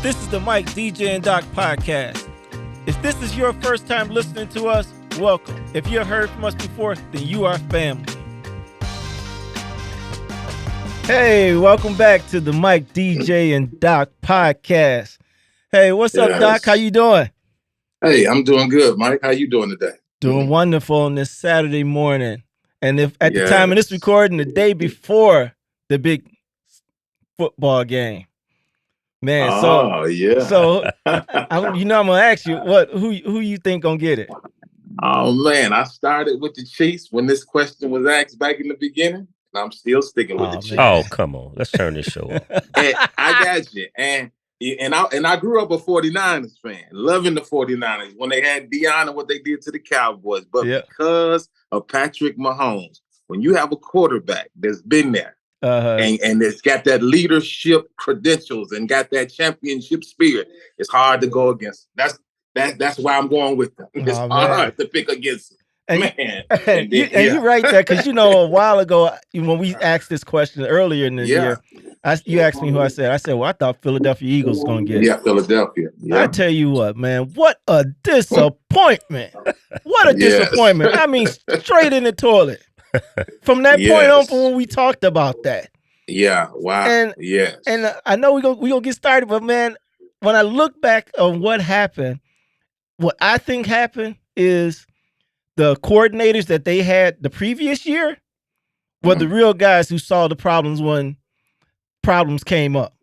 This is the Mike, DJ, and Doc podcast. If this is your first time listening to us, welcome. If you have heard from us before, then you are family. Hey, welcome back to the Mike, DJ, and Doc podcast. Hey, what's up, Doc? How you doing? Hey, I'm doing good, Mike. How you doing today? Doing wonderful on this Saturday morning. And if at the time of this recording, the day before the big football game. Man, so I'm gonna ask you who you think gonna get it? Oh man, I started with the Chiefs when this question was asked back in the beginning, and I'm still sticking with the Chiefs. Oh, come on, let's turn this show off. And I got you, and I grew up a 49ers fan, loving the 49ers when they had Deion and what they did to the Cowboys. But because of Patrick Mahomes, when you have a quarterback that's been there. And it's got that leadership credentials and got that championship spirit. It's hard to go against. That's why I'm going with them. It's hard to pick against it. And you're right there, because a while ago when we asked this question earlier in the year, you asked me who I said. I said, well, I thought Philadelphia Eagles was going to get it. Yeah, Philadelphia. Yeah. I tell you what, man, what a disappointment. What a disappointment. I mean, straight in the toilet. From that point on, from when we talked about that. Yeah, wow. And I know we gonna get started, but man, when I look back on what happened, what I think happened is the coordinators that they had the previous year were the real guys who saw the problems when problems came up.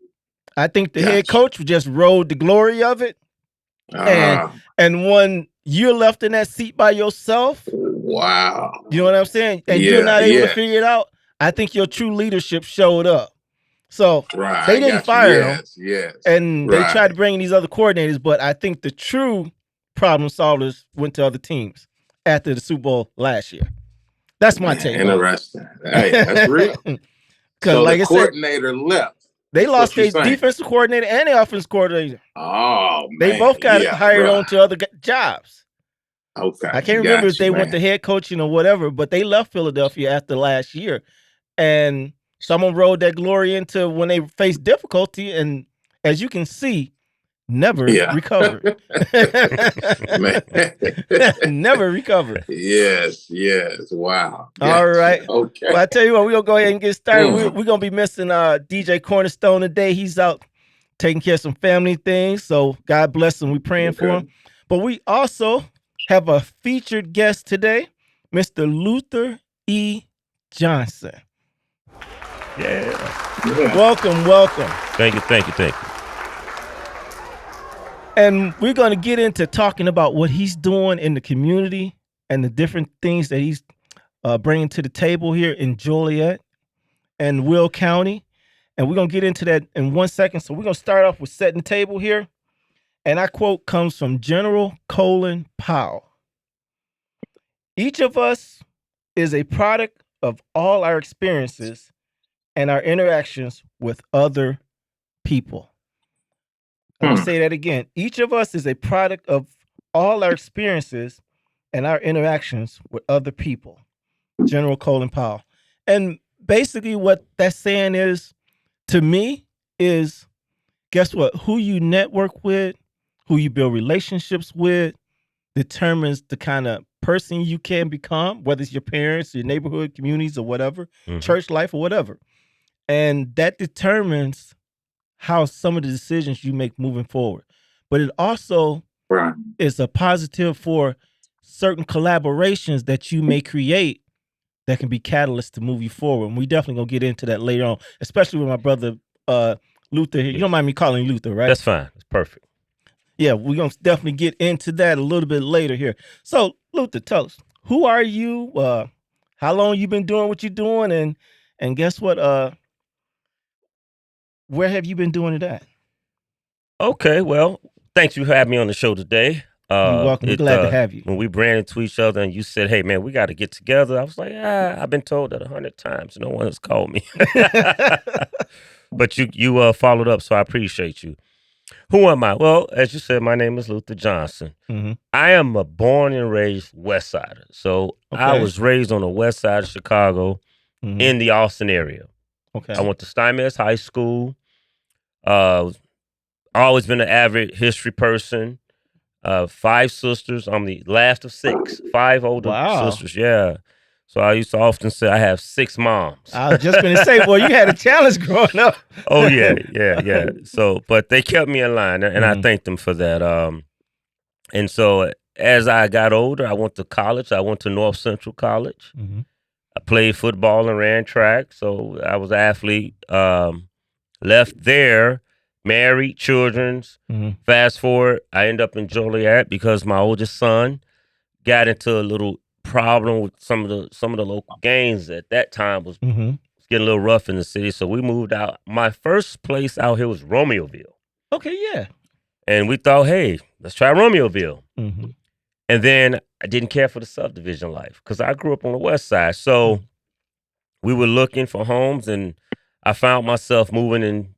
I think the head coach just rode the glory of it. And when you're left in that seat by yourself, wow. You know what I'm saying? And you're not able to figure it out. I think your true leadership showed up. So they didn't fire him. And they tried to bring in these other coordinators, but I think the true problem solvers went to other teams after the Super Bowl last year. That's my take. Interesting. Hey, that's real. So like the coordinator left. They lost their defensive coordinator and their offensive coordinator. Oh, man. They both got hired on to other jobs. Okay. I can't remember if they went to head coaching or whatever, but they left Philadelphia after last year. And someone rode that glory into when they faced difficulty. And as you can see, never recovered. Never recovered. Yes. Wow. All right. Okay. Well, I tell you what, we're going to go ahead and get started. We're going to be missing DJ Cornerstone today. He's out taking care of some family things. So God bless him. We're praying for him. But we also have a featured guest today, Mr. Luther E. Johnson. Yeah. Welcome. Thank you. And we're going to get into talking about what he's doing in the community and the different things that he's bringing to the table here in Joliet and Will County. And we're going to get into that in 1 second. So we're going to start off with setting the table here. And our quote comes from General Colin Powell. Each of us is a product of all our experiences and our interactions with other people. I'm going to say that again. Each of us is a product of all our experiences and our interactions with other people. General Colin Powell. And basically what that's saying is, to me, is guess what? Who you network with, who you build relationships with, determines the kind of person you can become, whether it's your parents, your neighborhood, communities, or whatever, church life or whatever. And that determines how some of the decisions you make moving forward. But it also is a positive for certain collaborations that you may create that can be catalysts to move you forward. And we definitely going to get into that later on, especially with my brother Luther here. You don't mind me calling Luther, right? That's fine. It's perfect. Yeah, we're going to definitely get into that a little bit later here. So, Luther, tell us, who are you? How long you been doing what you're doing? And guess what? Where have you been doing it at? Okay, well, thanks for having me on the show today. You're welcome. We're glad to have you. When we ran into each other and you said, hey, man, we got to get together, I was like, I've been told that 100 times. No one has called me. But you followed up, so I appreciate you. Who am I? Well, as you said, my name is Luther Johnson. I am a born and raised West Sider. So I was raised on the west side of Chicago in the Austin area. Okay. I went to Steinmetz High School. always been an avid history person. 5 sisters. I'm the last of 6. 5 older sisters. Yeah. So I used to often say I have 6 moms. I was just going to say, well, you had a challenge growing up. Oh yeah. So, but they kept me in line, and I thank them for that. And so as I got older, I went to college. I went to North Central College. I played football and ran track, so I was an athlete. Left there, married, children's. Fast forward, I end up in Joliet because my oldest son got into a little problem with some of the local gangs at that time was getting a little rough in the city. So we moved out. My first place out here was Romeoville. Okay, yeah. And we thought, hey, let's try Romeoville. And then I didn't care for the subdivision life because I grew up on the west side. So we were looking for homes, and I found myself moving in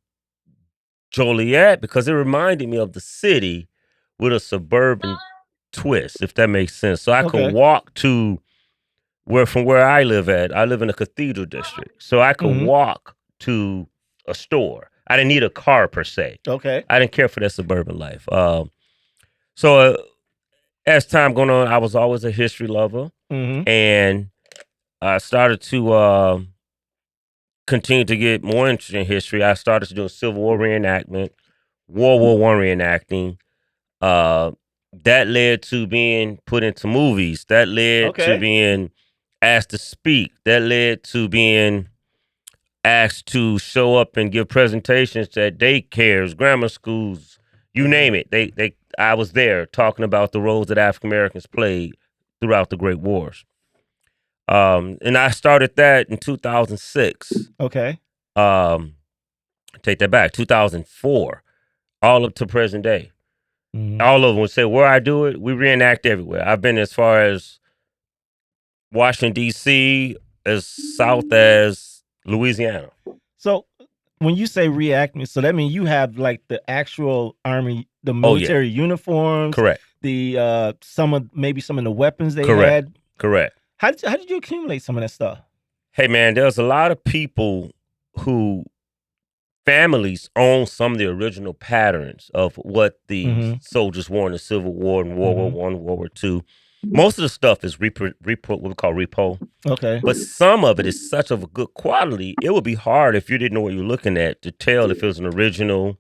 Joliet because it reminded me of the city with a suburban twist, if that makes sense. So I could walk to from where I live at. I live in a cathedral district. So I could walk to a store. I didn't need a car per se. Okay. I didn't care for that suburban life. So as time going on, I was always a history lover. And I started to continue to get more interested in history. I started to do a Civil War reenactment, World War I reenacting. That led to being put into movies. That led to being asked to speak. That led to being asked to show up and give presentations at daycares, grammar schools, you name it. I was there talking about the roles that African Americans played throughout the Great Wars. And I started that in 2006. Okay. Take that back, 2004, all up to present day. All of them would say, where I do it, we reenact everywhere. I've been as far as Washington, D.C., as south as Louisiana. So when you say reenactment, so that means you have like the actual army, the military uniforms. Correct. The some of the weapons they had. Correct. How did you accumulate some of that stuff? Hey man, there's a lot of people who families own some of the original patterns of what the soldiers wore in the Civil War and World War I, World War II. Most of the stuff is what we call repo. Okay. But some of it is such of a good quality, it would be hard if you didn't know what you're looking at to tell if it was an original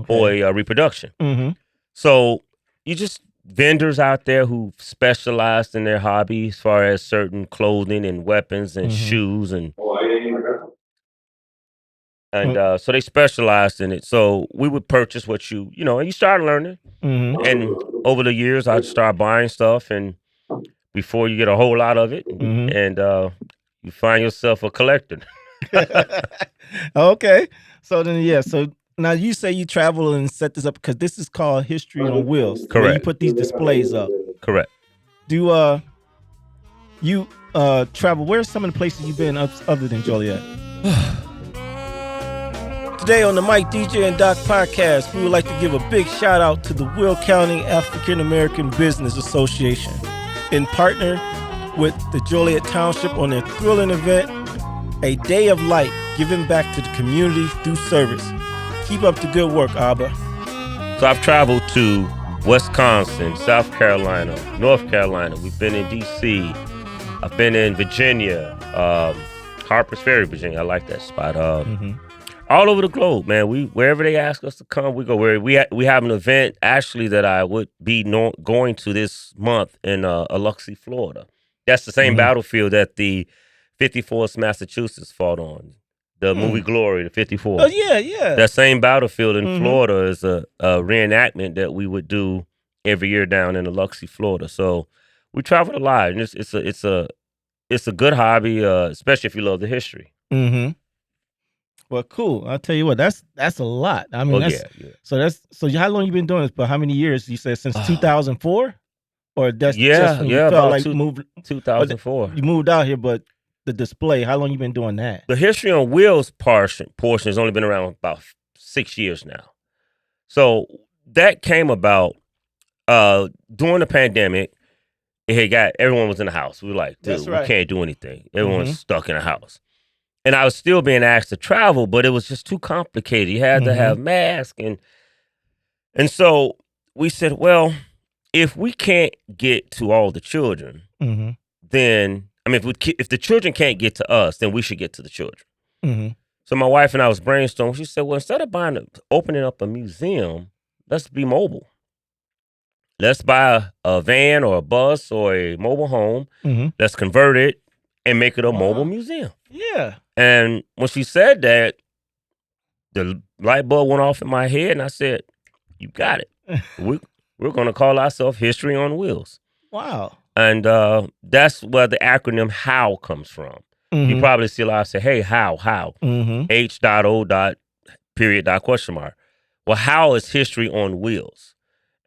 or a reproduction. So you just vendors out there who specialized in their hobby as far as certain clothing and weapons and shoes and so they specialized in it. So we would purchase what and you start learning. And over the years, I'd start buying stuff, and before you get a whole lot of it, and you find yourself a collector. Okay. So then, so now you say you travel and set this up because this is called History on Wheels. Correct. Where you put these displays up. Correct. Do you travel? Where's some of the places you've been other than Joliet? Today on the Mike, DJ, and Doc podcast, we would like to give a big shout out to the Will County African American Business Association in partner with the Joliet Township on their thrilling event, A Day of Light, giving back to the community through service. Keep up the good work, Abba. So I've traveled to Wisconsin, South Carolina, North Carolina. We've been in D.C. I've been in Virginia, Harpers Ferry, Virginia. I like that spot. All over the globe, man. Wherever they ask us to come, we go. We have an event actually that I would be going to this month in Biloxi, Florida. That's the same battlefield that the 54th Massachusetts fought on. The movie Glory, the 54. Oh yeah. That same battlefield in Florida is a reenactment that we would do every year down in Biloxi, Florida. So we traveled a lot, and it's a good hobby, especially if you love the history. Well, cool. I'll tell you what, that's a lot. I mean, so how long you been doing this? But how many years? You said since 2004, or that's just when you felt about like 2004. You moved out here, but the display. How long you been doing that? The History on Wheels portion has only been around about 6 years now. So that came about during the pandemic. Everyone was in the house. We were like, dude, we can't do anything. Everyone's stuck in the house. And I was still being asked to travel, but it was just too complicated. You had to have masks, and And so we said, well, if we can't get to all the children, then I mean, if the children can't get to us, then we should get to the children. So my wife and I was brainstorming. She said, well, instead of opening up a museum, let's be mobile. Let's buy a van or a bus or a mobile home. Let's convert it and make it a mobile museum. Yeah. And when she said that, the light bulb went off in my head, and I said, "You got it. We're going to call ourselves History on Wheels." Wow. And that's where the acronym HOW comes from. You probably see a lot say, "Hey, how? H.O. period. Question mark." Well, how is History on Wheels?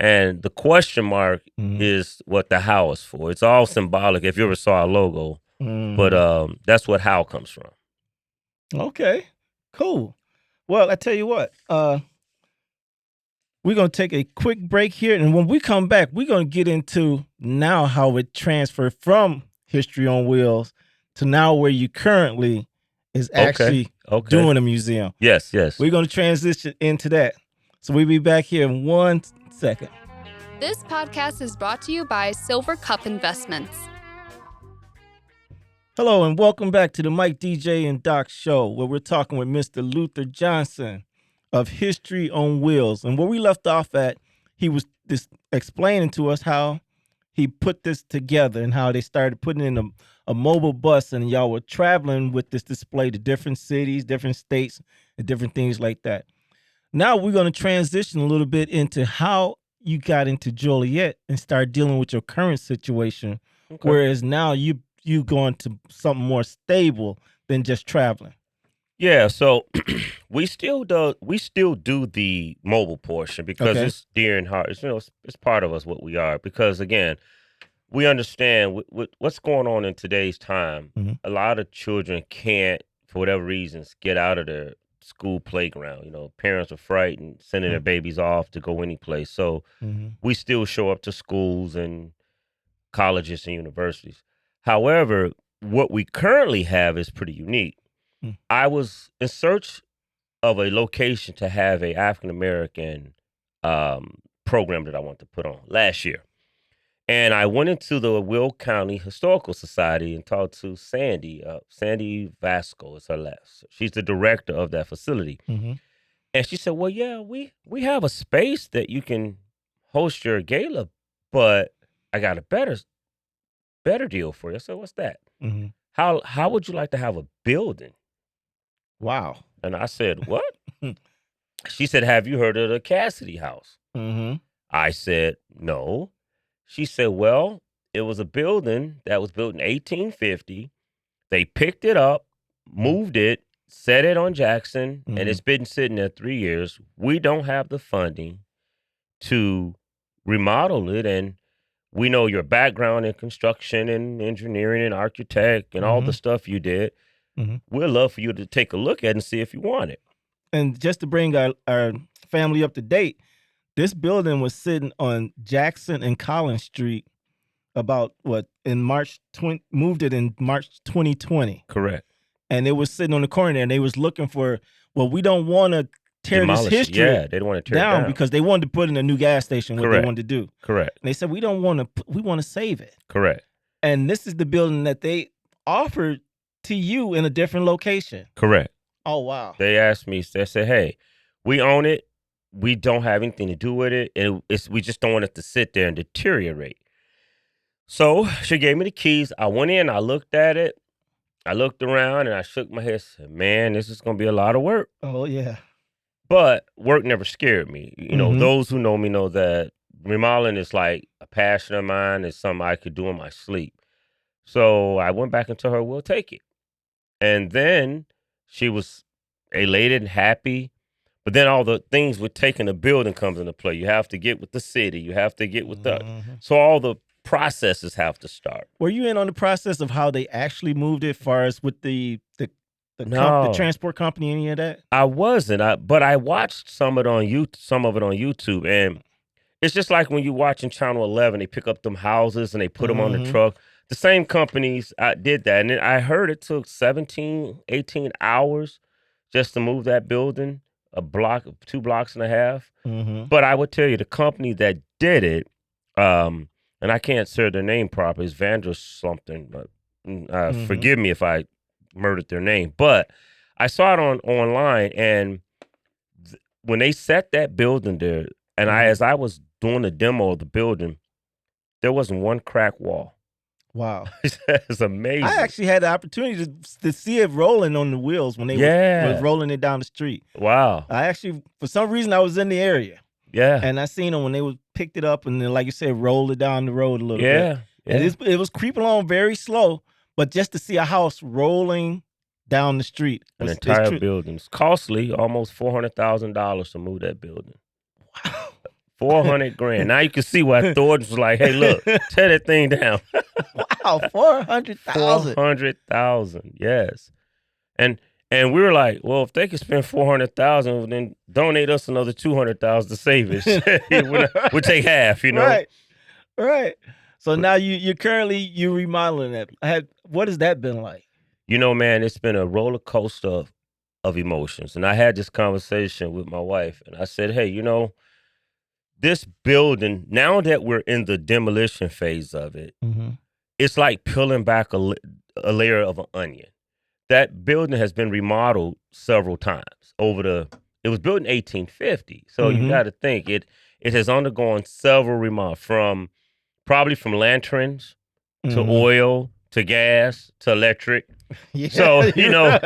And the question mark is what the how is for. It's all symbolic if you ever saw a logo, but that's what how comes from. Okay, cool. Well, I tell you what, we're going to take a quick break here. And when we come back, we're going to get into now how it transferred from History on Wheels to now where you currently is actually doing a museum. Yes. We're going to transition into that. So we'll be back here in 1 second. This podcast is brought to you by Silver Cup Investments. Hello and welcome back to the Mike, DJ, and Doc Show, where we're talking with Mr. Luther Johnson of History on Wheels. And where we left off at, he was explaining to us how he put this together and how they started putting in a mobile bus, and y'all were traveling with this display to different cities, different states, and different things like that. Now we're going to transition a little bit into how you got into Joliet and start dealing with your current situation, whereas now you going to something more stable than just traveling. Yeah, so we still do the mobile portion because it's dear and heart. It's part of us what we are. Because again, we understand what's going on in today's time. A lot of children can't, for whatever reasons, get out of their school playground. Parents are frightened sending their babies off to go any place. So we still show up to schools and colleges and universities. However, what we currently have is pretty unique. I was in search of a location to have a African-American program that I want to put on last year. And I went into the Will County Historical Society and talked to Sandy. Sandy Vasco is her last. She's the director of that facility. And she said, well, yeah, we have a space that you can host your gala, but I got a better deal for you. So what's that? How would you like to have a building? Wow. And I said, what? She said, have you heard of the Cassidy House? I said, no. She said, well, it was a building that was built in 1850. They picked it up, moved it, set it on Jackson, and it's been sitting there 3 years. We don't have the funding to remodel it, and we know your background in construction and engineering and architect and all the stuff you did. We'd love for you to take a look at it and see if you want it. And just to bring our family up to date, this building was sitting on Jackson and Collins Street about moved it in March 2020. Correct. And it was sitting on the corner there, and they was looking for, well, we don't want to tear this history they didn't want to tear it down because they wanted to put in a new gas station, what they wanted to do. Correct. And they said, we want to save it. Correct. And this is the building that they offered to you in a different location. Correct. Oh, wow. They asked me, they said, hey, we own it. We don't have anything to do with it. And we just don't want it to sit there and deteriorate. So she gave me the keys. I went in, I looked at it. I looked around and I shook my head, said, man, this is going to be a lot of work. Oh, yeah. But work never scared me. Those who know me know that remodeling is like a passion of mine. It's something I could do in my sleep. So I went back and told her, we'll take it. And then she was elated and happy. But then all the things with taking a building comes into play. You have to get with the city. You have to get with so all the processes have to start. Were you in on the process of how they actually moved it, far as with the transport company, any of that? I wasn't. But I watched some of it on YouTube, and it's just like when you watching Channel 11, they pick up them houses and they put them on the truck. The same companies did that, and then I heard it took 17, 18 hours just to move that building. a block, 2 blocks and a half. Mm-hmm. But I would tell you the company that did it, and I can't say their name properly, is Vandra something. But forgive me if I murdered their name. But I saw it online, and when they set that building there, and as I was doing the demo of the building, there wasn't one crack wall. Wow. It's amazing. I actually had the opportunity to see it rolling on the wheels when they was rolling it down the street. Wow. I actually, for some reason, I was in the area. Yeah. And I seen them when they picked it up and then, like you said, rolled it down the road a little bit. Yeah. And it was creeping along very slow, but just to see a house rolling down the street. An entire building. It's costly, almost $400,000 to move that building. Wow. 400 grand. Now you can see why Thornton was like, hey, look, tear that thing down. Wow, 400,000. 400,000, yes. And we were like, well, if they could spend 400,000, then donate us another 200,000 to save it. We'll take half, you know. Right. So now you're currently remodeling that. What has that been like? You know, man, it's been a roller coaster of emotions. And I had this conversation with my wife, and I said, hey, you know, this building, now that we're in the demolition phase of it, it's like peeling back a layer of an onion. That building has been remodeled several times it was built in 1850. So you got to think it has undergone several remodels probably from lanterns to oil to gas to electric. Yeah, so you know,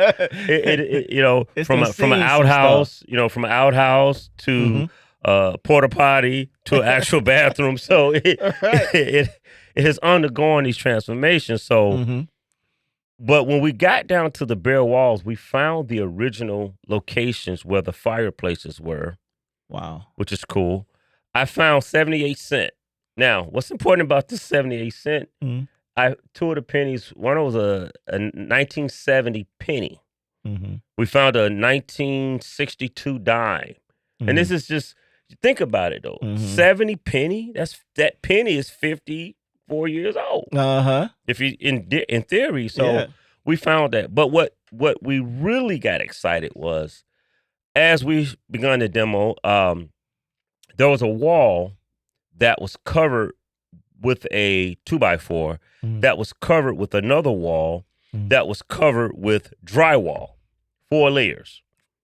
It's from an outhouse, from an outhouse to porta potty to an actual bathroom. So it has undergone these transformations. So, but when we got down to the bare walls, we found the original locations where the fireplaces were. Wow, which is cool. I found 78 cents. Now, what's important about this 78 cent? Two of the pennies. One was a 1970 penny. We found a 1962 dime, and this is just think about it though. 70 penny. That penny is 54 years old. If you in theory, so we found that. But what we really got excited was as we begun the demo. There was a wall that was covered with a 2x4 that was covered with another wall that was covered with drywall, 4 layers.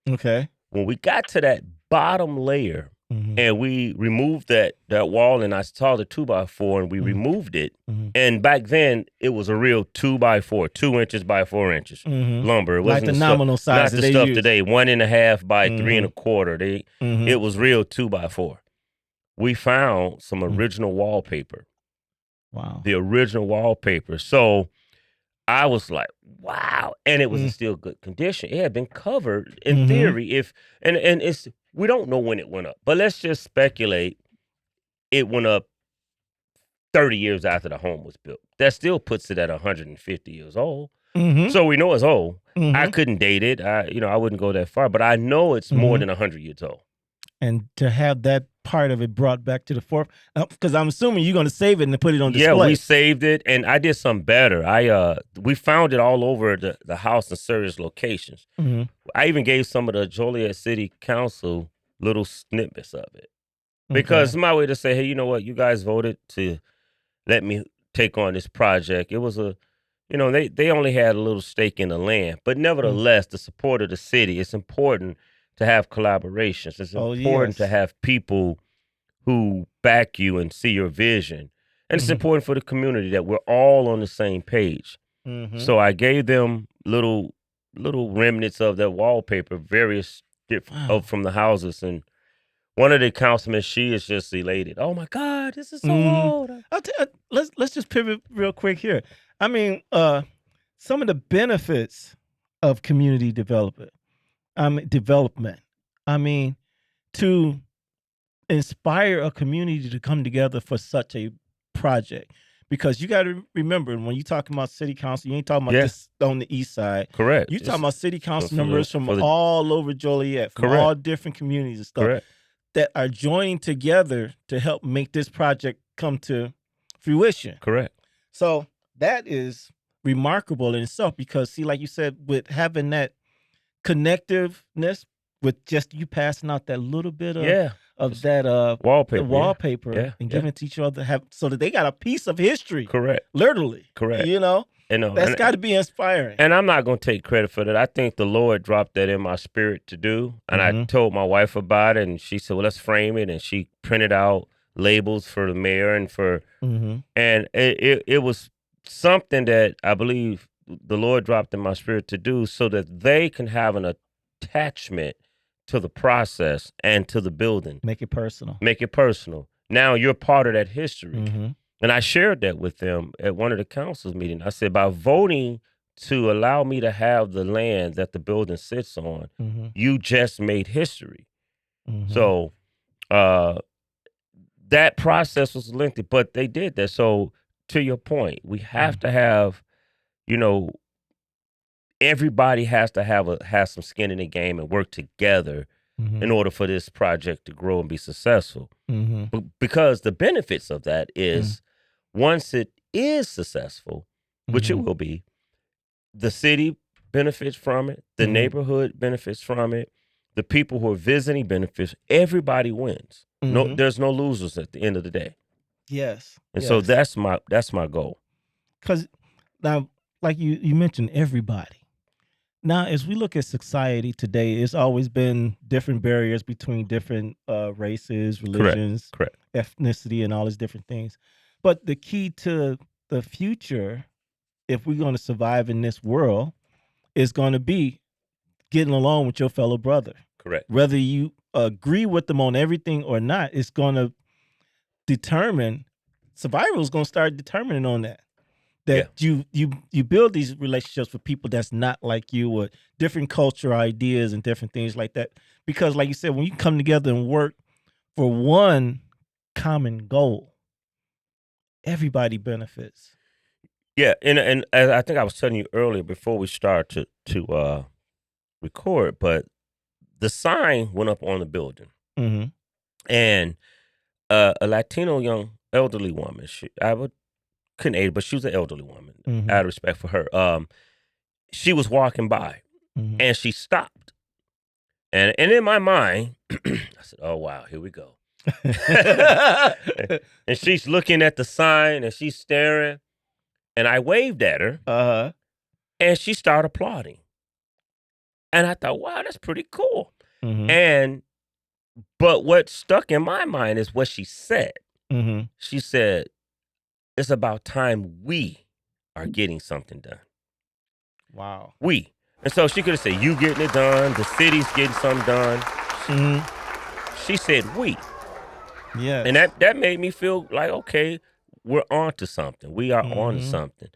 Okay. When we got to that bottom layer and we removed that wall, and I saw the 2x4 and we removed it, and back then it was a real 2x4, 2 inches by 4 inches lumber. It wasn't like the nominal size, not the stuff today, 1.5 by 3 1/4. It was real 2x4. We found some original wallpaper. Wow. The original wallpaper. So I was like, wow. And it was in still good condition. It had been covered in theory. And it's we don't know when it went up, but let's just speculate it went up 30 years after the home was built. That still puts it at 150 years old. So we know it's old. I couldn't date it. I wouldn't go that far, but I know it's more than 100 years old. And to have that part of it brought back to the fore, because I'm assuming you're going to save it and put it on display. Yeah, we saved it, and I did something better. We found it all over the house in serious locations. I even gave some of the Joliet City Council little snippets of it. Because it's my way to say, hey, you know what? You guys voted to let me take on this project. It was they only had a little stake in the land. But nevertheless, the support of the city, it's important to have collaborations. It's important to have people who back you and see your vision. And it's important for the community that we're all on the same page. So I gave them little remnants of that wallpaper, various from the houses. And one of the councilmen, she is just elated. Oh my God, this is so old. Let's just pivot real quick here. I mean, some of the benefits of community development. I mean, to inspire a community to come together for such a project. Because you got to remember, when you're talking about city council, you ain't talking about this on the east side. Correct. You're talking about city council members from all over Joliet, from all different communities and stuff that are joining together to help make this project come to fruition. Correct. So that is remarkable in itself because, see, like you said, with having that connectiveness with just you passing out that little bit of Yeah. that Wallpaper. the wallpaper Yeah. and giving it to each other so that they got a piece of history. Correct. Literally. Correct. You know? That's got to be inspiring. And I'm not going to take credit for that. I think the Lord dropped that in my spirit to do. And I told my wife about it, and she said, well, let's frame it. And she printed out labels for the mayor and for, and it was something that I believe the Lord dropped in my spirit to do so that they can have an attachment to the process and to the building. Make it personal. Make it personal. Now you're part of that history. And I shared that with them at one of the council's meetings. I said, by voting to allow me to have the land that the building sits on, you just made history. So that process was lengthy, but they did that. So to your point, we have to have, everybody has to have some skin in the game and work together in order for this project to grow and be successful. Because the benefits of that is once it is successful, which it will be, the city benefits from it, the neighborhood benefits from it, the people who are visiting benefits, everybody wins. No, there's no losers at the end of the day. Yes. And so that's my goal. Because now, like you mentioned, everybody. Now, as we look at society today, it's always been different barriers between different races, religions, Correct. ethnicity, and all these different things. But the key to the future, if we're going to survive in this world, is going to be getting along with your fellow brother. Correct. Whether you agree with them on everything or not, it's going to determine, survival is going to start determining on that. That you build these relationships with people that's not like you, or different culture ideas and different things like that. Because like you said, when you come together and work for one common goal, everybody benefits. Yeah, and as I think I was telling you earlier before we start to record, but the sign went up on the building. And a Latino young elderly woman, couldn't age, but she was an elderly woman. Out of respect for her, she was walking by, and she stopped. And in my mind, I said, "Oh wow, here we go." And she's looking at the sign, and she's staring. And I waved at her, and she started applauding. And I thought, "Wow, that's pretty cool." But what stuck in my mind is what she said. She said, "It's about time we are getting something done." Wow. We. And so she could have said, you getting it done, the city's getting something done. She said we. Yeah. And that made me feel like, okay, we're on to something. We are on to something.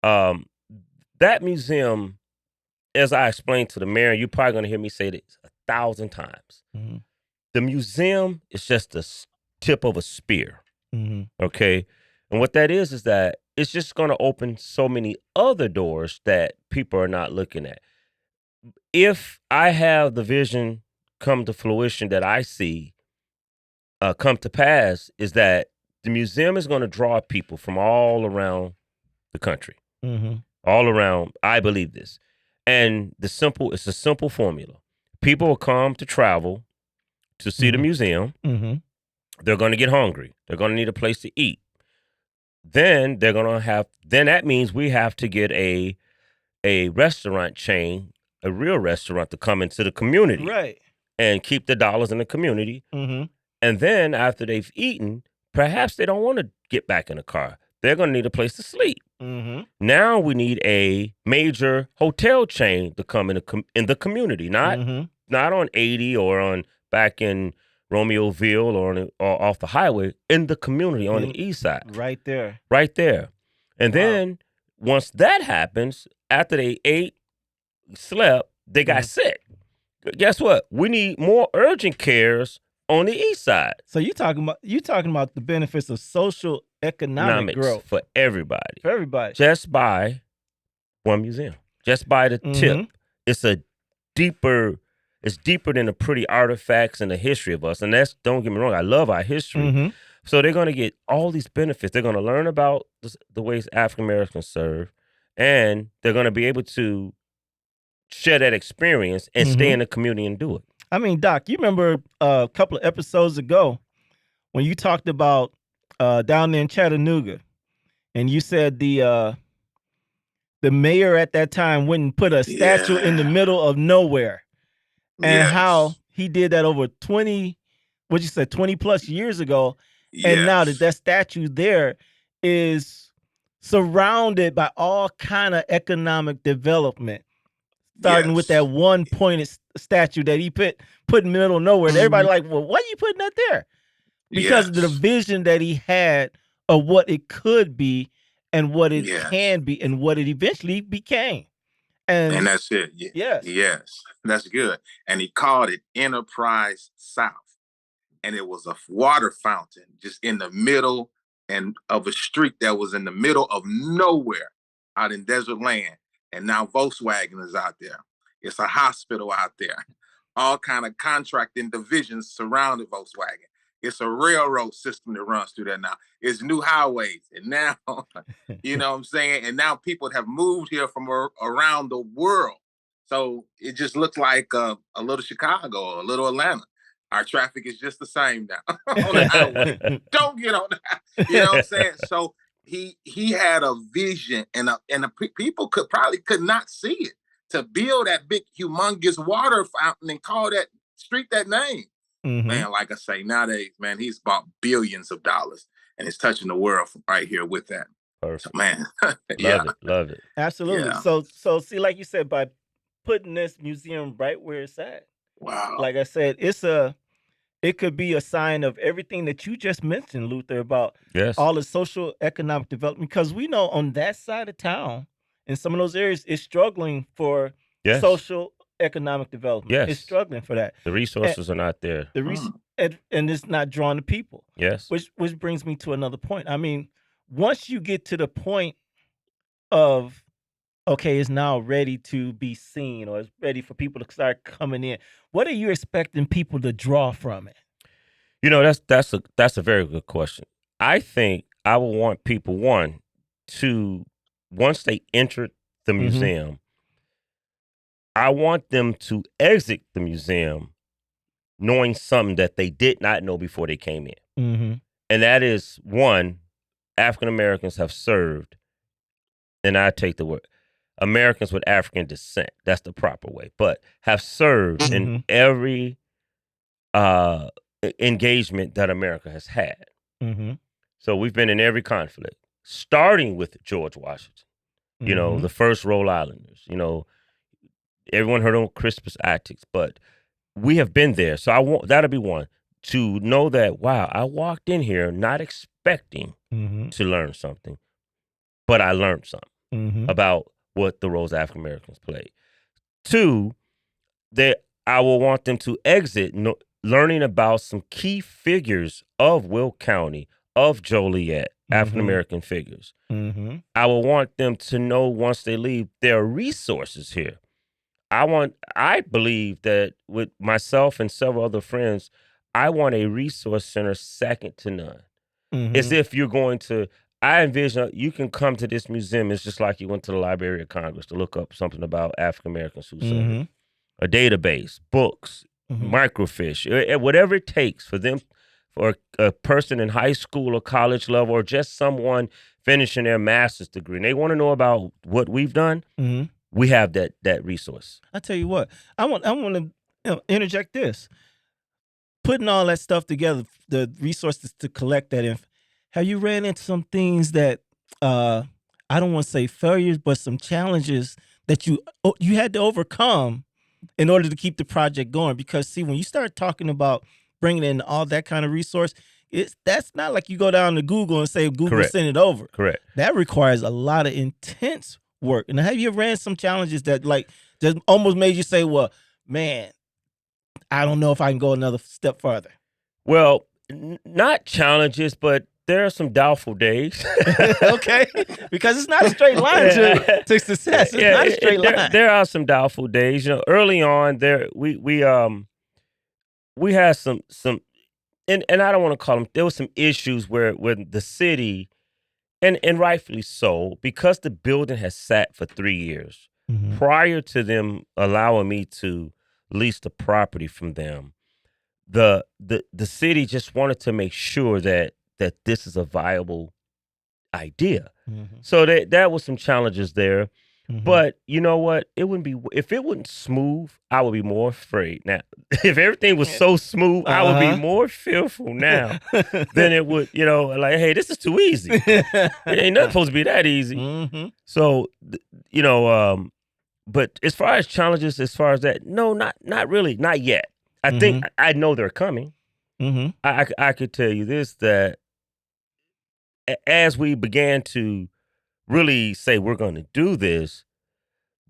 That museum, as I explained to the mayor, you're probably going to hear me say this 1,000 times. The museum is just the tip of a spear. Okay? And what that is that it's just going to open so many other doors that people are not looking at. If I have the vision come to fruition that I see come to pass, is that the museum is going to draw people from all around the country. All around, I believe this. And it's a simple formula. People will come to travel to see the museum. They're going to get hungry. They're going to need a place to eat. Then that means we have to get a restaurant chain, a real restaurant, to come into the community. Right. And keep the dollars in the community. And then after they've eaten, perhaps they don't want to get back in the car. They're going to need a place to sleep. Now we need a major hotel chain to come in the community, not on 80 or on back in Romeoville or off the highway, in the community on the east side. Right there. Right there. And then once that happens, after they ate, slept, they got sick. Guess what? We need more urgent cares on the east side. So you talking about the benefits of social economic growth for everybody. For everybody. Just by one museum. Just by the tip. It's deeper than the pretty artifacts and the history of us. And don't get me wrong, I love our history. So they're going to get all these benefits. They're going to learn about the ways African Americans serve, and they're going to be able to share that experience and stay in the community and do it. I mean, Doc, you remember a couple of episodes ago when you talked about down there in Chattanooga, and you said the mayor at that time went and put a statue in the middle of nowhere, and how he did that over 20, what you said, 20 plus years ago, and now that statue there is surrounded by all kind of economic development, starting with that one pointed statue that he put in the middle of nowhere. And everybody like, well, why are you putting that there? Because of the vision that he had of what it could be and what it can be and what it eventually became. And that's it. Yes. That's good. And he called it Enterprise South. And it was a water fountain just in the middle of a street that was in the middle of nowhere out in desert land. And now Volkswagen is out there. It's a hospital out there. All kind of contracting divisions surrounded Volkswagen. It's a railroad system that runs through there now. It's new highways. And now, you know what I'm saying? And now people have moved here from around the world. So it just looks like a little Chicago or a little Atlanta. Our traffic is just the same now on the highway. Don't get on that. You know what I'm saying? So he had a vision, and people could not see it, to build that big, humongous water fountain and call that street that name. Mm-hmm. Man, like I say, nowadays, man, he's bought billions of dollars and is touching the world right here with that. Perfect. So, man, love it. Absolutely. Yeah. So see, like you said, by putting this museum right where it's at. Wow. Like I said, it could be a sign of everything that you just mentioned, Luther, about all the social economic development, because we know on that side of town, in some of those areas, it's struggling for social economic development. Yes. It's struggling for that. The resources are not there. And it's not drawing the people. Yes. Which brings me to another point. I mean, once you get to the point of, okay, it's now ready to be seen, or it's ready for people to start coming in, what are you expecting people to draw from it? You know, that's a very good question. I think I would want people, one, to, once they enter the museum, I want them to exit the museum knowing something that they did not know before they came in. Mm-hmm. And that is, one, African Americans have served, and I take the word, Americans with African descent, that's the proper way, but have served in every engagement that America has had. Mm-hmm. So we've been in every conflict, starting with George Washington, you know, the first Rhode Islanders, you know, everyone heard of Crispus Attucks, but we have been there. So I want, that'll be one, to know that, wow, I walked in here not expecting to learn something, but I learned something about what the roles African Americans played. Two, that I will want them to exit learning about some key figures of Will County, of Joliet, African American figures. I will want them to know, once they leave, there are resources here. I believe that with myself and several other friends, I want a resource center second to none. As if you're going to, I envision you can come to this museum, it's just like you went to the Library of Congress to look up something about African Americans who served. A database, books, microfiche, whatever it takes for them, for a person in high school or college level, or just someone finishing their master's degree, and they want to know about what we've done. We have that resource. I tell you what, I want to interject this. Putting all that stuff together, the resources to collect that have you ran into some things that I don't want to say failures, but some challenges that you had to overcome in order to keep the project going? Because see, when you start talking about bringing in all that kind of resource, that's not like you go down to Google and say, Google, send it over. Correct. That requires a lot of intense work. And have you ran some challenges that just almost made you say, well, man, I don't know if I can go another step further? Well, not challenges, but there are some doubtful days. Okay, because it's not a straight line to success. It's not a straight line. There are some doubtful days. You know, early on, we had some, and I don't want to call them. There were some issues where the city, and rightfully so, because the building has sat for 3 years prior to them allowing me to leased the property from them, the city just wanted to make sure that this is a viable idea. So that was some challenges there. But you know what? It wouldn't be if it wasn't smooth, I would be more afraid. Now, if everything was so smooth, I would be more fearful now than it would, like, hey, this is too easy. It ain't nothing supposed to be that easy. So, but as far as challenges, as far as that, no, not really, not yet. I think I know they're coming. I could tell you this, that as we began to really say we're going to do this,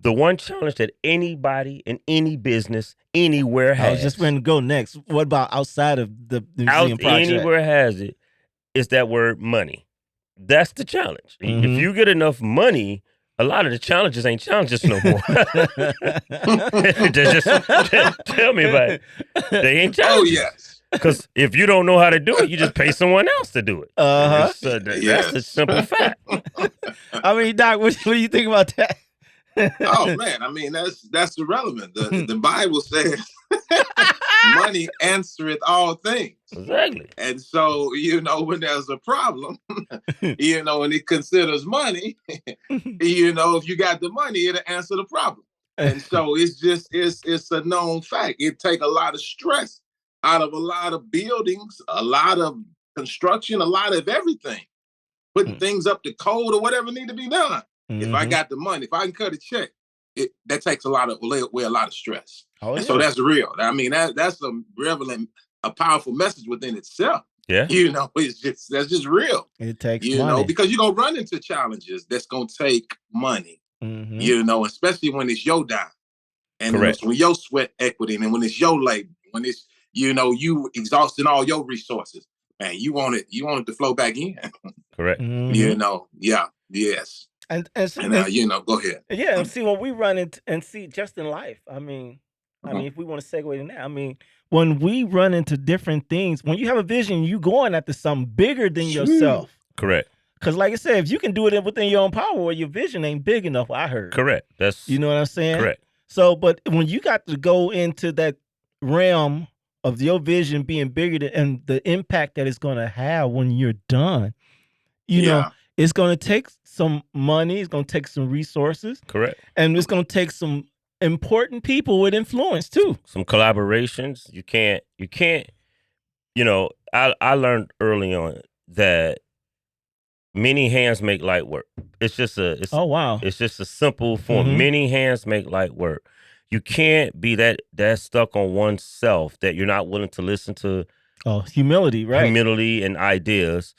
the one challenge that anybody in any business anywhere has. I was just going to go next. What about outside of the museum project? Anywhere has it, is that word money. That's the challenge. If you get enough money, a lot of the challenges ain't challenges no more. just tell me about it. They ain't challenges. Oh, yes. Because if you don't know how to do it, you just pay someone else to do it. That's a simple fact. I mean, Doc, what do you think about that? Oh man, I mean that's irrelevant. The Bible says money answereth all things. Exactly. And so, when there's a problem, and it considers money, if you got the money, it'll answer the problem. And so it's a known fact. It takes a lot of stress out of a lot of buildings, a lot of construction, a lot of everything. Putting things up to code or whatever need to be done. If I got the money, if I can cut a check, that takes away a lot of stress. So that's real. I mean, that's a powerful message within itself. Yeah. That's just real. It takes money. Because you're gonna run into challenges that's gonna take money. Especially when it's your dime. And when your sweat equity, and when it's your labor, when it's you exhausting all your resources, man, you want it to flow back in. Correct. Yes. And go ahead. Yeah, and see when we run into and see just in life. I mean, if we want to segue in that, when we run into different things, when you have a vision, you going after something bigger than yourself. Correct. Because, like I said, if you can do it within your own power, or your vision ain't big enough, I heard. Correct. That's you know what I'm saying. Correct. So, but when you got to go into that realm of your vision being bigger and the impact that it's going to have when you're done, you know. It's going to take some money. It's going to take some resources. Correct. And it's going to take some important people with influence too. Some collaborations. You can't, I learned early on that many hands make light work. It's just it's just a simple form. Many hands make light work. You can't be that stuck on oneself that you're not willing to listen to. Humility, right? Humility and ideas.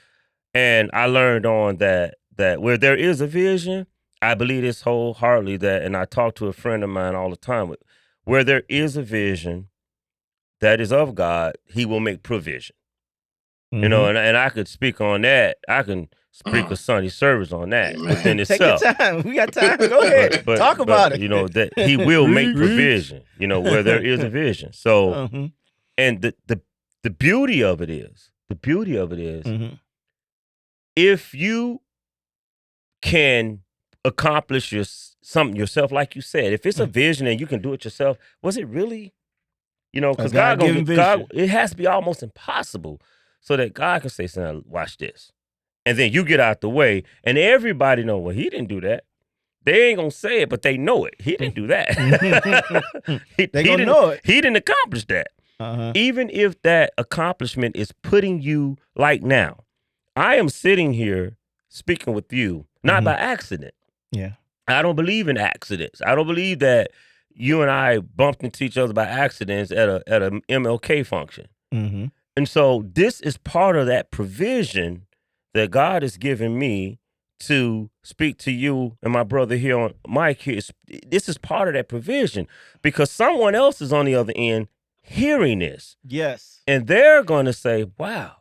And I learned on that where there is a vision, I believe this wholeheartedly and I talk to a friend of mine all the time, where there is a vision that is of God, he will make provision. And I could speak on that. I can speak a Sunday service on that within itself. Take your time. We got time. Go ahead. Talk about it. That he will make provision, where there is a vision. So, and the beauty of it is, if you can accomplish something yourself, like you said, if it's a vision and you can do it yourself, was it really, because God, it has to be almost impossible so that God can say, son, watch this. And then you get out the way and everybody know, well, he didn't do that. They ain't going to say it, but they know it. He didn't do that. They going to know it. He didn't accomplish that. Even if that accomplishment is putting you, like now, I am sitting here speaking with you, not by accident. Yeah. I don't believe in accidents. I don't believe that you and I bumped into each other by accidents at a MLK function. And so this is part of that provision that God has given me to speak to you and my brother here on Mike here. This is part of that provision because someone else is on the other end hearing this. Yes. And they're going to say, wow,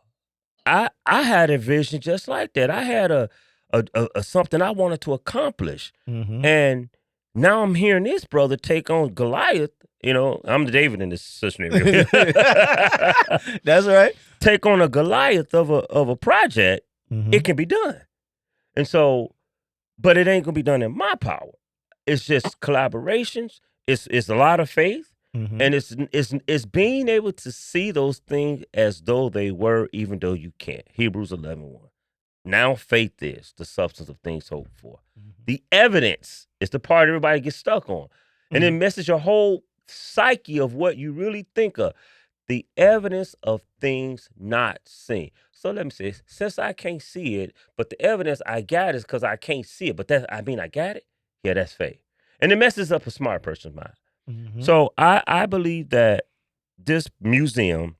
I had a vision just like that. I had a something I wanted to accomplish. And now I'm hearing this brother take on Goliath. I'm the David in this scenario. That's right. Take on a Goliath of a project. It can be done. And so, but it ain't gonna be done in my power. It's just collaborations. It's a lot of faith. And it's being able to see those things as though they were, even though you can't. Hebrews 11:1. Now faith is the substance of things hoped for. The evidence is the part everybody gets stuck on. And it messes your whole psyche of what you really think of. The evidence of things not seen. So let me say, since I can't see it, but the evidence I got is because I can't see it. But I got it? Yeah, that's faith. And it messes up a smart person's mind. So I believe that this museum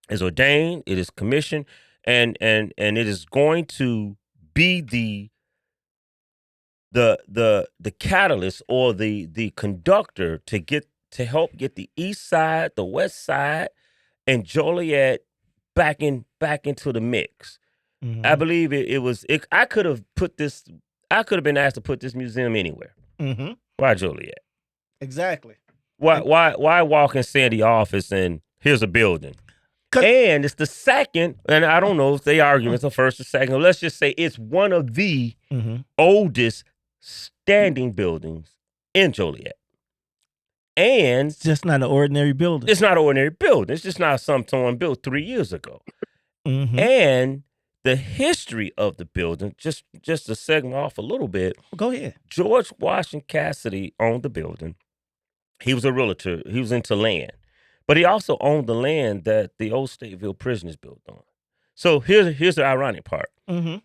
is ordained, it is commissioned, and it is going to be the catalyst or the conductor to help get the East Side, the West Side, and Joliet back into the mix. I believe I could have been asked to put this museum anywhere. Why Joliet? Exactly. Why walk in Sandy office and here's a building? And it's the second, and I don't know if they argue it's the first or second. Let's just say it's one of the oldest standing buildings in Joliet. And it's just not an ordinary building. It's not an ordinary building. It's just not someone built 3 years ago. And the history of the building, just to segment off a little bit. Go ahead. George Washington Cassidy owned the building. He was a realtor. He was into land. But he also owned the land that the old Stateville prison is built on. So here's the ironic part. We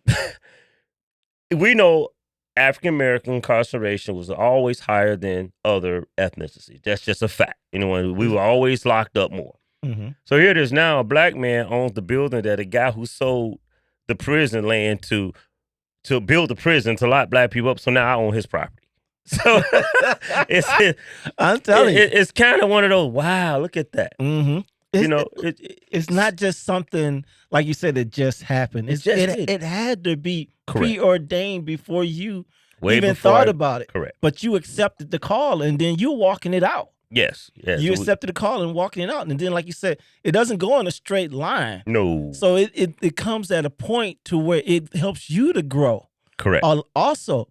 know African-American incarceration was always higher than other ethnicities. That's just a fact. We were always locked up more. So here it is now, a black man owns the building that a guy who sold the prison land to build the prison to lock black people up. So now I own his property. So I'm telling you, it's kind of one of those. Wow, look at that. It's not just something like you said that just happened. It had to be preordained before you even thought about it. Correct. But you accepted the call, and then you're walking it out. Yes. You accepted the call and walking it out, and then, like you said, it doesn't go in a straight line. No. So it comes at a point to where it helps you to grow. Correct. Also.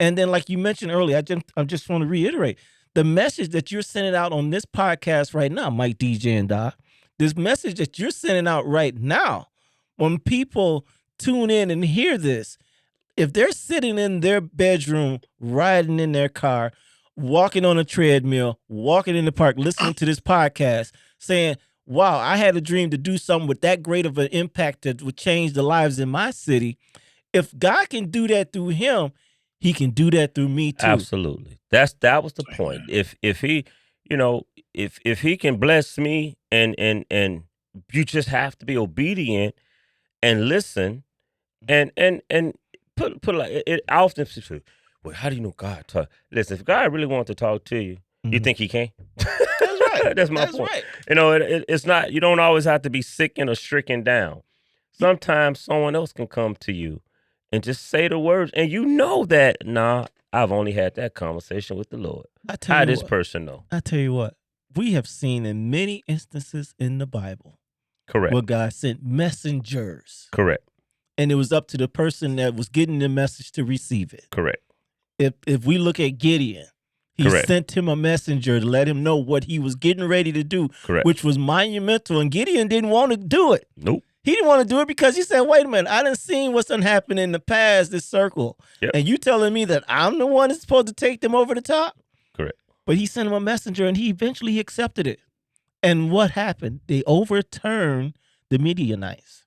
And then, like you mentioned earlier, I just want to reiterate the message that you're sending out on this podcast right now, Mike, DJ, and I. This message that you're sending out right now, when people tune in and hear this, if they're sitting in their bedroom, riding in their car, walking on a treadmill, walking in the park, listening to this podcast, saying, wow, I had a dream to do something with that great of an impact that would change the lives in my city. If God can do that through him, he can do that through me too. Absolutely. That was the point. If he, if he can bless me and you just have to be obedient and listen and put like it. I often say, well, how do you know God talk? Listen, if God really wants to talk to you, you think he can? That's right. That's my point. Right. It's not, you don't always have to be sickened or stricken down. Sometimes someone else can come to you and just say the words, and you know that, I've only had that conversation with the Lord. How this person know? I tell you what, we have seen in many instances in the Bible. Correct. Where God sent messengers. Correct. And it was up to the person that was getting the message to receive it. Correct. If we look at Gideon, he sent him a messenger to let him know what he was getting ready to do, which was monumental, and Gideon didn't want to do it. Nope. He didn't want to do it because he said, wait a minute, I done seen what's done happened in the past, this circle. Yep. And you telling me that I'm the one that's supposed to take them over the top? Correct. But he sent him a messenger, and he eventually accepted it. And what happened? They overturned the Midianites.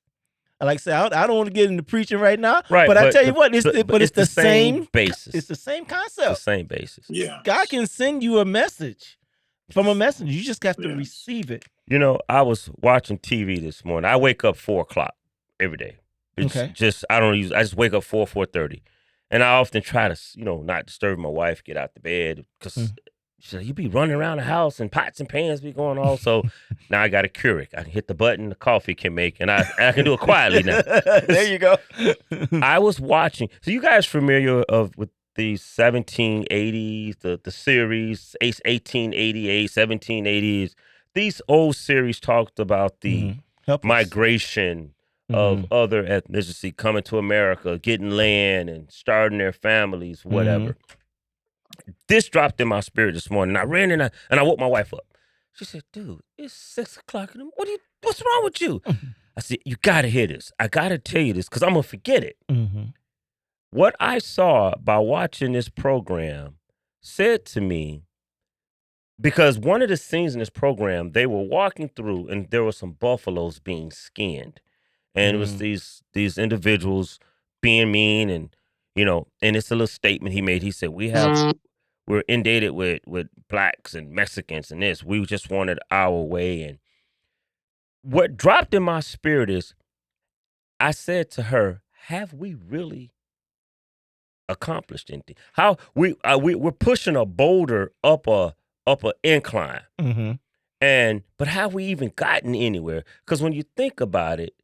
Like I said, I don't want to get into preaching right now, but I tell you what, it's the same basis. It's the same concept. The same basis. Yeah. God can send you a message from a messenger. You just got to receive it. I was watching TV this morning. I wake up 4:00 every day. I just wake up 4:30. And I often try to, not disturb my wife, get out the bed, because she's like, you be running around the house and pots and pans be going on. So now I got a Keurig. I can hit the button the coffee can make, and I can do it quietly now. There you go. I was watching. So you guys familiar with the 1780s, the series, 1888, 1780s. These old series talked about the migration of other ethnicity coming to America, getting land and starting their families, whatever. This dropped in my spirit this morning. I ran and I woke my wife up. She said, dude, it's 6 o'clock in the morning. What's wrong with you? I said, you got to hear this. I got to tell you this because I'm going to forget it. What I saw by watching this program said to me, because one of the scenes in this program, they were walking through and there were some buffaloes being skinned. And it was these individuals being mean and, and it's a little statement he made. He said, we're inundated with blacks and Mexicans and this. We just wanted our way. And what dropped in my spirit is I said to her, have we really accomplished anything? How we're pushing a boulder up a incline. But have we even gotten anywhere? Because when you think about it,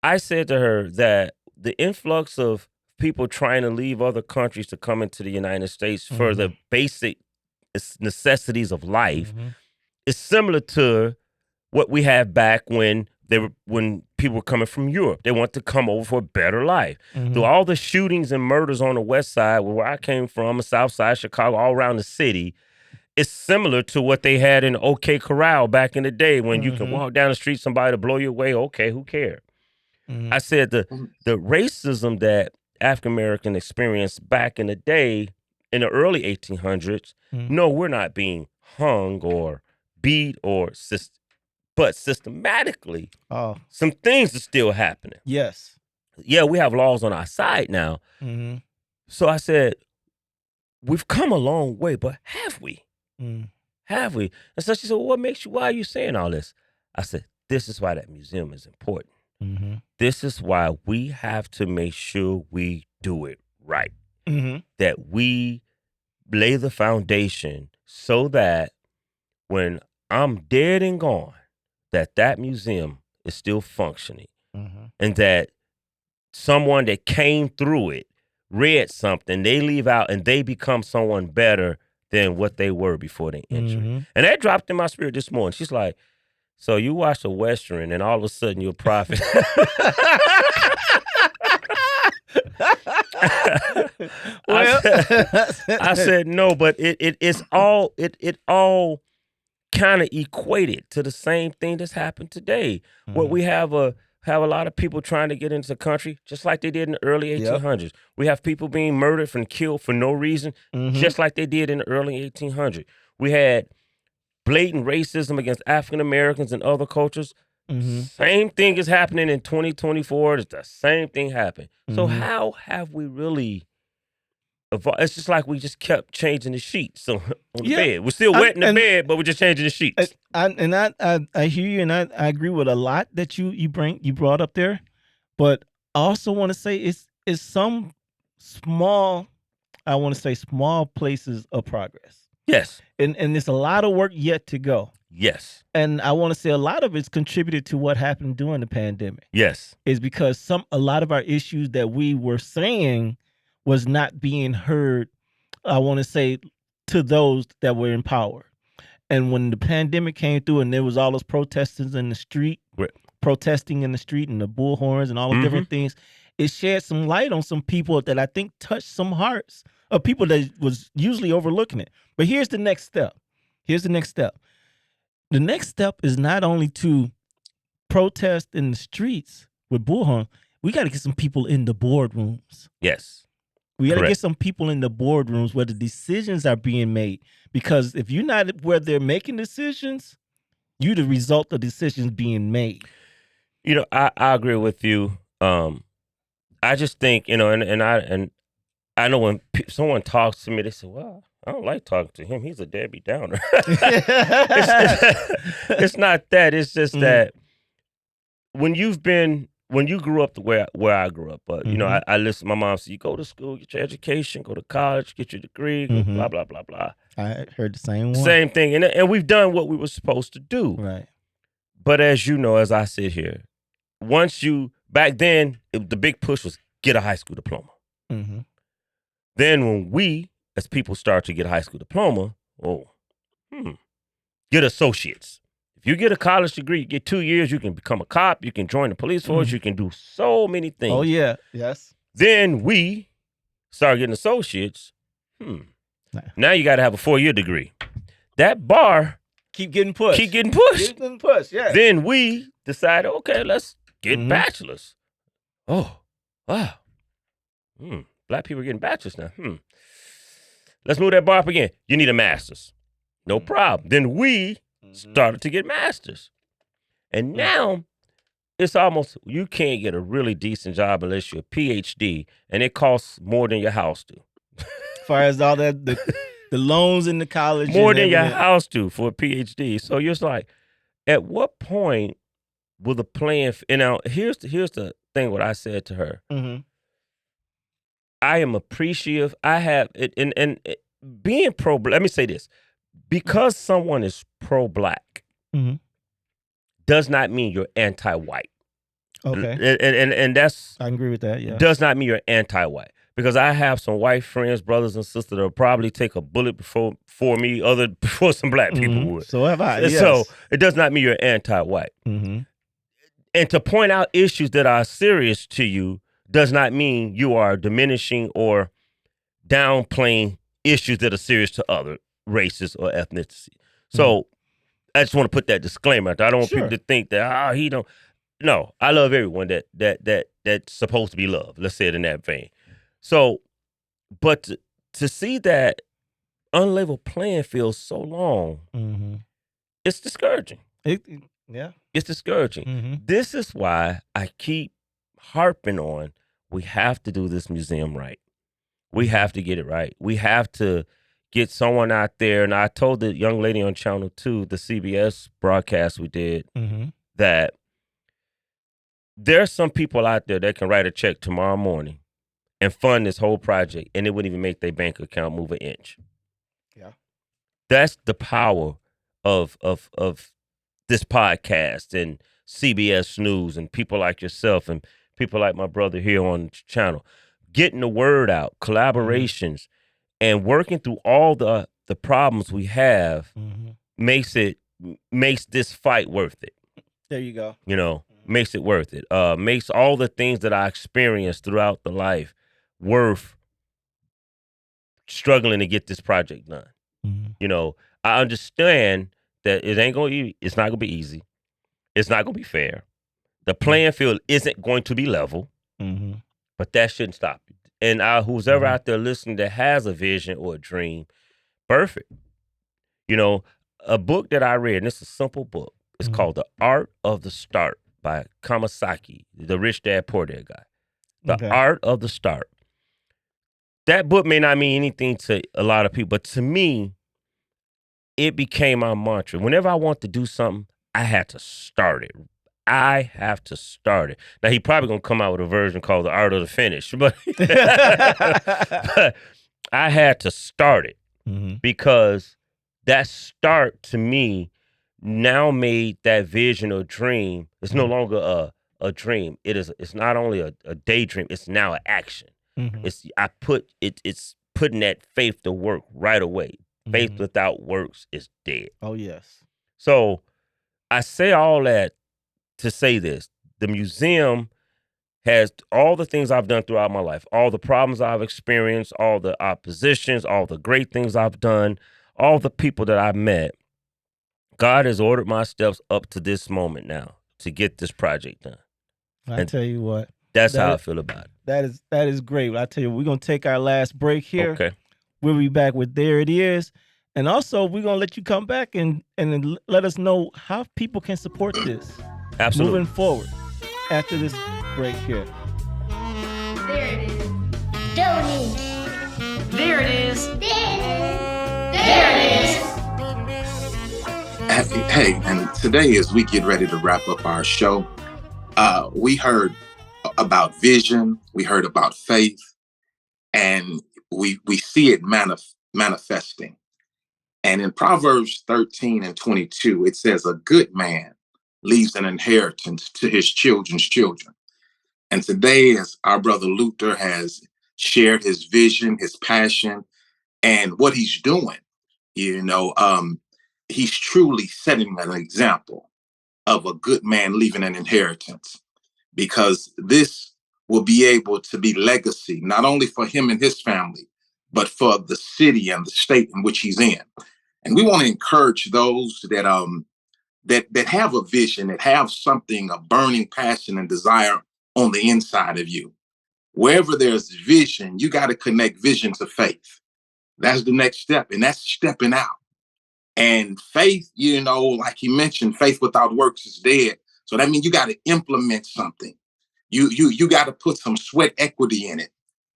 I said to her that the influx of people trying to leave other countries to come into the United States for the basic necessities of life is similar to what we had back when people were coming from Europe. They want to come over for a better life. Through all the shootings and murders on the west side, where I came from, the south side, Chicago, all around the city, it's similar to what they had in OK Corral back in the day when you can walk down the street, somebody to blow you away. Okay, who cares? I said the racism that African American experienced back in the day, in the early 1800s, no, we're not being hung or beat but systematically, some things are still happening. Yes. Yeah, we have laws on our side now. So I said, we've come a long way, but have we? Have we? And so she said, well, why are you saying all this? I said, this is why that museum is important. This is why we have to make sure we do it right. That we lay the foundation so that when I'm dead and gone, that museum is still functioning. And that someone that came through it, read something, they leave out and they become someone better than what they were before they entered. And that dropped in my spirit this morning. She's like, so you watch a Western and all of a sudden you're a prophet. I said no, but it all kind of equated to the same thing that's happened today. Where we have a lot of people trying to get into the country, just like they did in the early 1800s. We have people being murdered and killed for no reason, just like they did in the early 1800s. We had blatant racism against African Americans and other cultures. Same thing is happening in 2024. It's the same thing happened. So how have we really evolved? It's just like we just kept changing the sheets on the bed. We're still wet in the bed, but we're just changing the sheets. I hear you, and I agree with a lot that you brought up there. But I also want to say it's some small places of progress. Yes. And there's a lot of work yet to go. Yes. And I want to say a lot of it's contributed to what happened during the pandemic. Yes. Is because a lot of our issues that we were saying was not being heard, I want to say, to those that were in power. And when the pandemic came through and there was all those protesters in the street, protesting in the street and the bullhorns and all the different things, it shed some light on some people that I think touched some hearts of people that was usually overlooking it. But here's the next step. The next step is not only to protest in the streets with bullhorn. We got to get some people in the boardrooms. Yes. We got to get some people in the boardrooms where the decisions are being made. Because if you're not where they're making decisions, you're the result of decisions being made. I agree with you. I just think, and I know when someone talks to me, they say, well, I don't like talking to him. He's a Debbie Downer. It's not that. It's just that when you grew up where I grew up, but I listen. My mom said, "You go to school, get your education, go to college, get your degree, blah blah blah blah." I heard the same one. Same thing, and we've done what we were supposed to do. Right. But as you know, as I sit here, back then, the big push was get a high school diploma. Then when we, as people, start to get a high school diploma, get associates. If you get a college degree, you get 2 years, you can become a cop, you can join the police force, you can do so many things. Oh, yeah. Yes. Then we start getting associates. Now you got to have a 4-year degree. That bar keep getting pushed. Keep getting pushed. Keep getting pushed, yeah. Then we decided, okay, let's get bachelors. Oh, wow. Black people are getting bachelors now. Let's move that bar up again. You need a master's. No problem. Then we started to get masters. And now it's almost, you can't get a really decent job unless you're a PhD, and it costs more than your house do. As far as all that, the loans in the college. More than your house do for a PhD. So you're just like, at what point will the plan, and now here's the thing what I said to her. I am appreciative. I have it, and being pro-black, let me say this. Because someone is pro-black does not mean you're anti-white. Okay. And that's, I agree with that, yeah. Does not mean you're anti-white. Because I have some white friends, brothers and sisters that will probably take a bullet before some black people would. So have I, yes. So it does not mean you're anti-white. And to point out issues that are serious to you does not mean you are diminishing or downplaying issues that are serious to other races or ethnicity. So I just want to put that disclaimer out there. I don't want people to think that he don't. No, I love everyone that's supposed to be loved. Let's say it in that vein. So, but to see that unlevel playing field so long, it's discouraging. It's discouraging. This is why I keep harping on, we have to do this museum right. We have to get it right. We have to get someone out there. And I told the young lady on Channel 2, the CBS broadcast we did, that there's some people out there that can write a check tomorrow morning and fund this whole project, and it wouldn't even make their bank account move an inch. Yeah. That's the power of this podcast and CBS News and people like yourself and people like my brother here on the channel. Getting the word out, collaborations, and working through all the problems we have makes this fight worth it. There you go. You know, makes it worth it. Makes all the things that I experienced throughout the life worth struggling to get this project done. You know, I understand that it's not gonna be easy. It's not gonna be fair. The playing field isn't going to be level. But that shouldn't stop you. And who's ever out there listening that has a vision or a dream, birth it. You know, a book that I read, and it's a simple book. It's called The Art of the Start by Kamasaki, the Rich Dad Poor Dad guy. The Art of the Start. That book may not mean anything to a lot of people, but to me, it became my mantra. Whenever I want to do something, I had to start it. I have to start it. Now, he probably going to come out with a version called The Art of the Finish, but, but I had to start it because that start to me now made that vision or dream. It's no longer a dream. It's not only a daydream, it's now an action. It's putting that faith to work right away. Faith without works is dead. Oh, yes. So I say all that to say this. The museum has all the things I've done throughout my life, all the problems I've experienced, all the oppositions, all the great things I've done, all the people that I've met. God has ordered my steps up to this moment now to get this project done. I tell you what. That's how I feel about it. That is great. I tell you, we're going to take our last break here. Okay. We'll be back with There It Is. And also, we're going to let you come back and let us know how people can support this. Absolutely. Moving forward after this break here. There it is. Donate. There it is. There it is. Hey, and today as we get ready to wrap up our show, we heard about vision, we heard about faith, and we see it manifesting. And in Proverbs 13:22, it says, a good man leaves an inheritance to his children's children. And today, as our brother Luther has shared his vision, his passion, and what he's doing, he's truly setting an example of a good man leaving an inheritance, because this will be able to be legacy, not only for him and his family, but for the city and the state in which he's in. And we want to encourage those that have a vision, that have something, a burning passion and desire on the inside of you. Wherever there's vision, you got to connect vision to faith. That's the next step, and that's stepping out. And faith, like he mentioned, faith without works is dead. So that means you got to implement something. You got to put some sweat equity in it.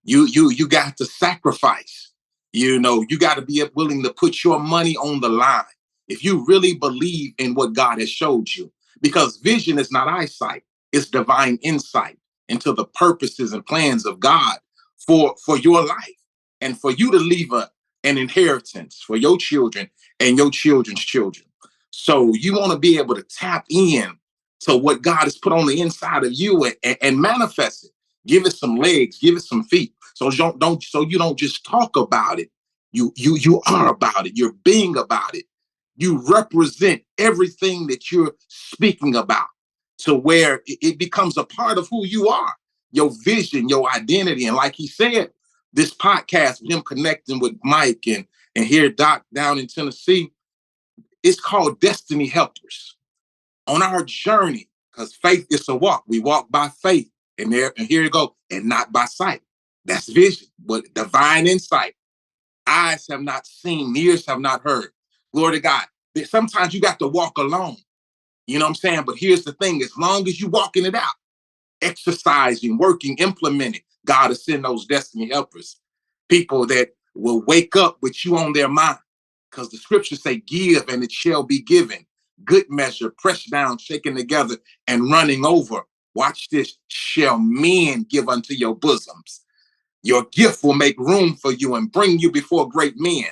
You got to sacrifice. You got to be willing to put your money on the line if you really believe in what God has showed you. Because vision is not eyesight; it's divine insight into the purposes and plans of God for your life, and for you to leave an inheritance for your children and your children's children. So you want to be able to tap in to what God has put on the inside of you and manifest it. Give it some legs, give it some feet. So you don't just talk about it. You are about it. You're being about it. You represent everything that you're speaking about, to where it becomes a part of who you are, your vision, your identity. And like he said, this podcast, him connecting with Mike and here Doc down in Tennessee, it's called Destiny Helpers. On our journey, because faith is a walk. We walk by faith, and here you go, and not by sight. That's vision, but divine insight. Eyes have not seen, ears have not heard. Glory to God. Sometimes you got to walk alone. You know what I'm saying? But here's the thing: as long as you're walking it out, exercising, working, implementing, God will send those destiny helpers, people that will wake up with you on their mind. Because the scriptures say, give and it shall be given. Good measure, pressed down, shaken together, and running over. Watch this, shall men give unto your bosoms. Your gift will make room for you and bring you before great men.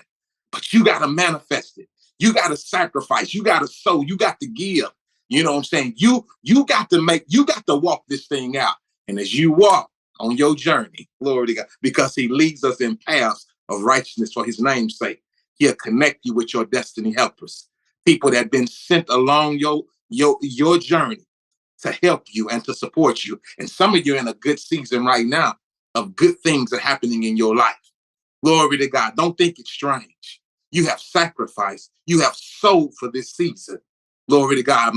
But you got to manifest it. You got to sacrifice. You got to sow. You got to give. You know what I'm saying? You got to walk this thing out. And as you walk on your journey, glory to God, because he leads us in paths of righteousness for his name's sake, he'll connect you with your destiny helpers, people that have been sent along your journey to help you and to support you. And some of you are in a good season right now of good things are happening in your life. Glory to God. Don't think it's strange. You have sacrificed. You have sowed for this season. Glory to God.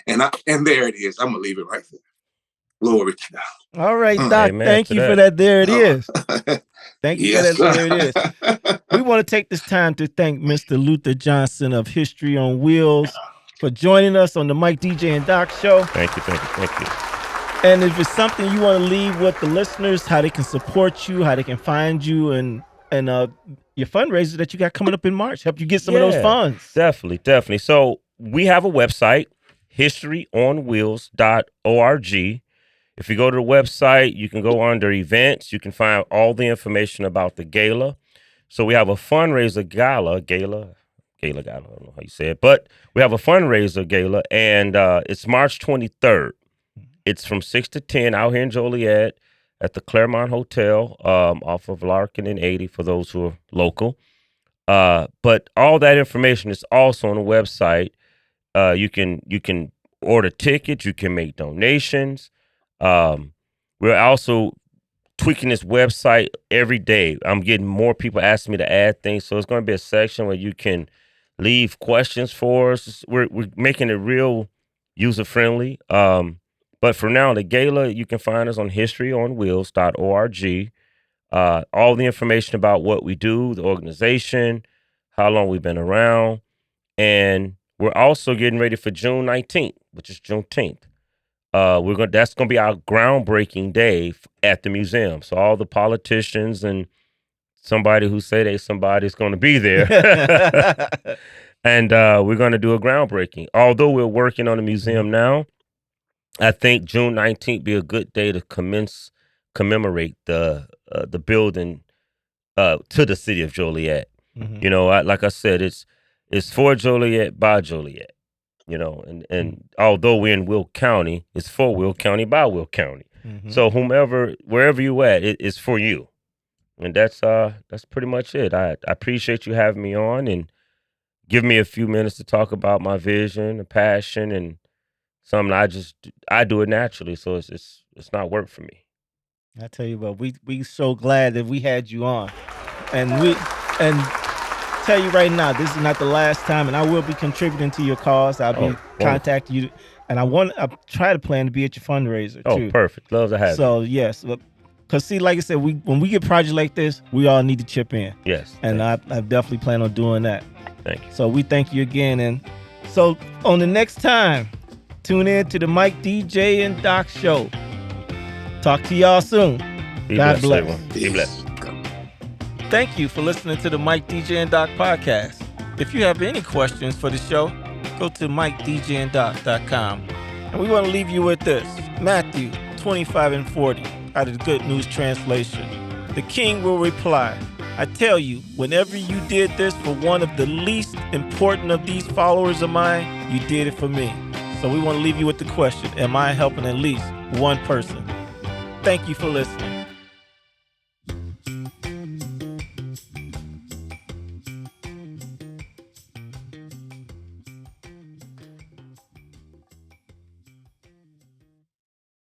And there it is. I'm going to leave it right there. Glory to God. All right, Doc. Amen. Thank you for that. There it is. Thank you for that. Sir. There it is. We want to take this time to thank Mr. Luther Johnson of History on Wheels for joining us on the Mike, DJ, and Doc show. Thank you. And if it's something you want to leave with the listeners, how they can support you, how they can find you, and your fundraiser that you got coming up in March, help you get some of those funds. Definitely. So we have a website, historyonwheels.org. If you go to the website, you can go under events. You can find all the information about the gala. So we have a fundraiser gala, I don't know how you say it, but we have a fundraiser gala, and it's March 23rd. It's from 6 to 10 out here in Joliet at the Claremont Hotel off of Larkin and 80 for those who are local. But all that information is also on the website. You can order tickets. You can make donations. We're also tweaking this website every day. I'm getting more people asking me to add things. So it's going to be a section where you can leave questions for us. We're making it real user-friendly. But for now, the gala, you can find us on historyonwheels.org. All the information about what we do, the organization, how long we've been around. And we're also getting ready for June 19th, which is Juneteenth. That's gonna be our groundbreaking day at the museum. So all the politicians and somebody who say somebody's gonna be there. And we're gonna do a groundbreaking. Although we're working on the museum now, I think June 19th be a good day to commemorate the building to the city of Joliet. Mm-hmm. You know, like I said, it's for Joliet by Joliet. You know, and although we're in Will County, it's for Will County by Will County. Mm-hmm. So wherever you at, it's for you. And that's pretty much it. I appreciate you having me on and give me a few minutes to talk about my vision, and passion, and something I do it naturally. So it's not work for me. I tell you what, we so glad that we had you on, and tell you right now, this is not the last time, and I will be contributing to your cause. I'll be contacting you, and I try to plan to be at your fundraiser too. Oh, perfect. Love to have you. So yes, because see, like I said, when we get projects like this, we all need to chip in. Yes. And I definitely plan on doing that. Thank you. So we thank you again, and so on the next time, tune in to the Mike, DJ, and Doc show. Talk to y'all soon. God bless. Everyone. Be blessed. Thank you for listening to the Mike, DJ, and Doc podcast. If you have any questions for the show, go to MikeDJandDoc.com. And we want to leave you with this. Matthew 25:40 out of the Good News Translation. The king will reply, I tell you, whenever you did this for one of the least important of these followers of mine, you did it for me. So we want to leave you with the question, am I helping at least one person? Thank you for listening.